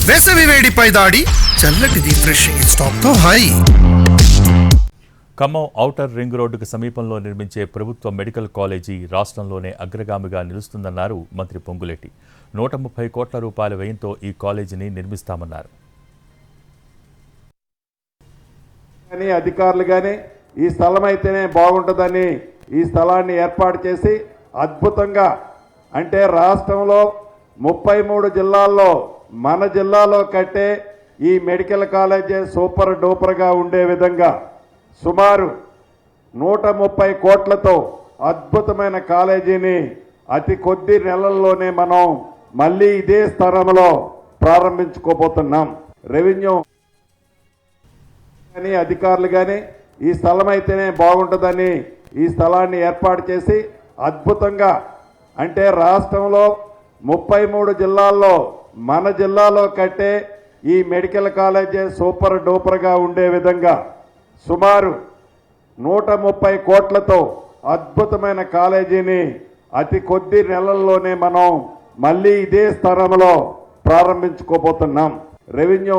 వేసవి వేడిపై దాడి చల్లటి రిఫ్రెషింగ్ స్టాక్ తో హై. ఖమ్మం ఔటర్ రింగ్ రోడ్డుకు సమీపంలో నిర్మించే ప్రభుత్వ మెడికల్ కాలేజీ రాష్ట్రంలోనే అగ్రగామిగా నిలుస్తుందన్నారు మంత్రి పొంగులేటి. 130 కోట్ల రూపాయల వ్యయంతో ఈ కాలేజీని నిర్మిస్తామన్నారు. అధికారులు కానీ ఈ స్థలం అయితేనే బాగుంటుందని ఈ స్థలాన్ని ఏర్పాటు చేసి అద్భుతంగా అంటే రాష్ట్రంలో 33 జిల్లాల్లో మన జిల్లాలో కట్టే ఈ మెడికల్ కాలేజీ సూపర్ డూపర్గా ఉండే విధంగా సుమారు 130 కోట్లతో అద్భుతమైన కాలేజీని అతి కొద్ది నెలల్లోనే మనం మళ్ళీ ఇదే స్థలంలో ప్రారంభించుకోబోతున్నాం. రెవెన్యూ కానీ అధికారులు కానీ ఈ స్థలం అయితేనే బాగుంటుందని ఈ స్థలాన్ని ఏర్పాటు చేసి అద్భుతంగా అంటే రాష్ట్రంలో 33 జిల్లాల్లో మన జిల్లాలో కట్టే ఈ మెడికల్ కాలేజీ సూపర్ డూపర్గా ఉండే విధంగా సుమారు 130 కోట్లతో అద్భుతమైన కాలేజీని అతి కొద్ది నెలల్లోనే మనం మళ్ళీ ఇదే స్థలంలో ప్రారంభించుకోబోతున్నాం. రెవెన్యూ